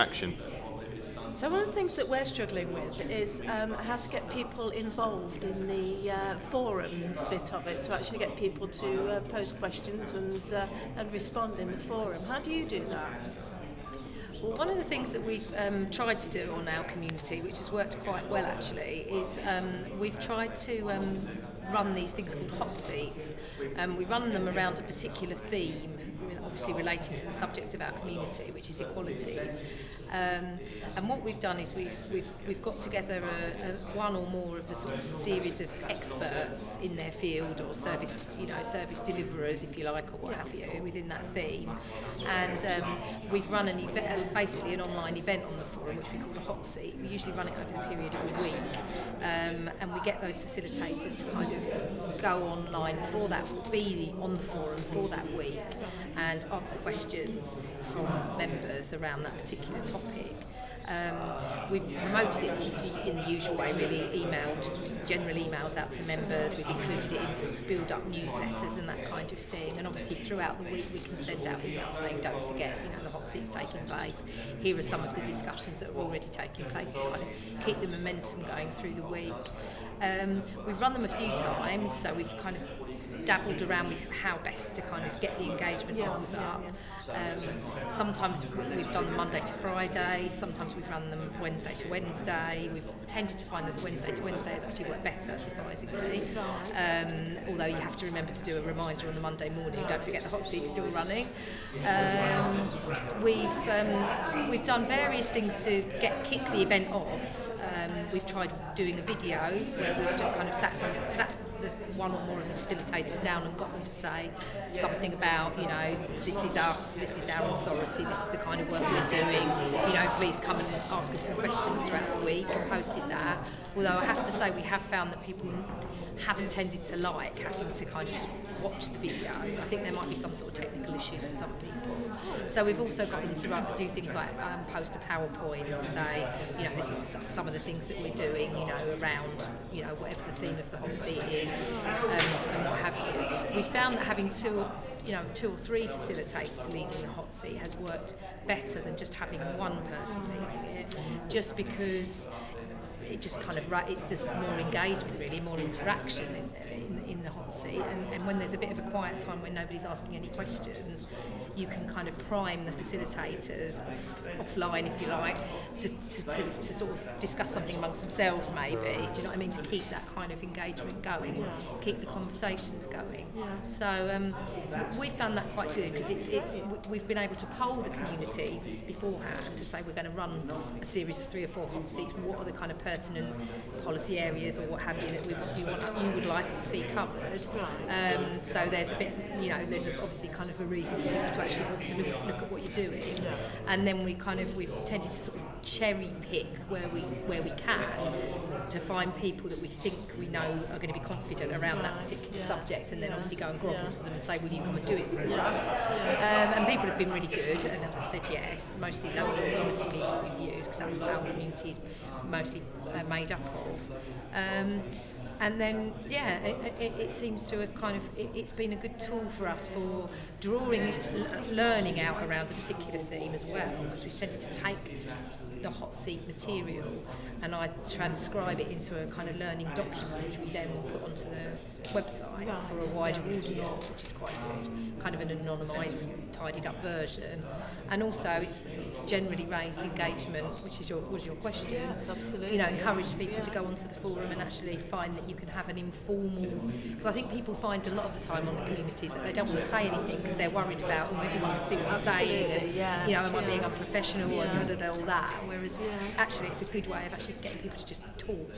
action. So one of the things that we're struggling with is how to get people involved in the forum bit of it, to actually get people to pose questions and respond in the forum. How do you do that? Well, one of the things that we've tried to do on our community, which has worked quite well actually, is we've tried to run these things called hot seats. We run them around a particular theme, obviously relating to the subject of our community, which is equalities. And what we've done is we've got together one or more of a sort of series of experts in their field, or service deliverers, if you like, or what have you, within that theme. And we've run an event, basically an online event on the forum, which we call a hot seat. We usually run it over the period of a week, and we get those facilitators to kind of go online for that, be on the forum for that week, and answer questions from members around that particular topic. We've promoted it in the usual way, really, general emails out to members. We've included it in build-up newsletters and that kind of thing. And obviously throughout the week we can send out emails saying, don't forget, the hot seat's taking place. Here are some of the discussions that are already taking place to kind of keep the momentum going through the week. We've run them a few times, so we've kind of dabbled around with how best to kind of get the engagement levels up. Sometimes we've done them Monday to Friday, sometimes we've run them Wednesday to Wednesday. We've tended to find that the Wednesday to Wednesday has actually worked better, surprisingly. Although you have to remember to do a reminder on the Monday morning, don't forget the hot seat's still running. We've done various things to kick the event off. We've tried doing a video where we've just kind of sat one or more of the facilitators down and got them to say something about, this is us, this is our authority, this is the kind of work we're doing, please come and ask us some questions throughout the week, and posted that. Although I have to say we have found that people haven't tended to like having to kind of watch the video. I think there might be some sort of technical issues for some people. So we've also got them to do things like post a PowerPoint to say, this is some of the things that we're doing, around, whatever the theme of the hot seat is, and what have you. We found that having two or three facilitators leading the hot seat has worked better than just having one person leading it, just because it just kind of, it's just more engagement, really, more interaction in the hot seat, and when there's a bit of a quiet time when nobody's asking any questions, you can kind of prime the facilitators offline, if you like, to sort of discuss something amongst themselves, maybe. Do you know what I mean? To keep that kind of engagement going, keep the conversations going. So we found that quite good, because we've been able to poll the communities beforehand to say we're going to run a series of 3 or 4 hot seats. What are the kind of pertinent policy areas or what have you that you would like to see covered? So there's a bit, there's obviously kind of a reason for people to actually want to look at what you're doing, and then we've tended to sort of cherry pick where we can to find people that we think we know are going to be confident around that particular subject, and then obviously go and grovel to them and say, will you come and do it for us? And people have been really good and have said yes, mostly local authority people we've used, because that's what our community is mostly made up of. And then, it seems to have kind of, it's been a good tool for us for drawing learning out around a particular theme as well, because we tended to take the hot seat material and I transcribe it into a kind of learning document, which we then put onto the website for a wider audience, which is quite good, kind of an anonymised, tidied up version. And also it's generally raised engagement, which was your question. Yes, absolutely. Encouraged people to go onto the forum and actually find that you can have an informal, because I think people find a lot of the time on the communities that they don't want to say anything because they're worried about, everyone can see what I'm saying, and am I being unprofessional, and all that. Whereas actually it's a good way of actually getting people to just talk,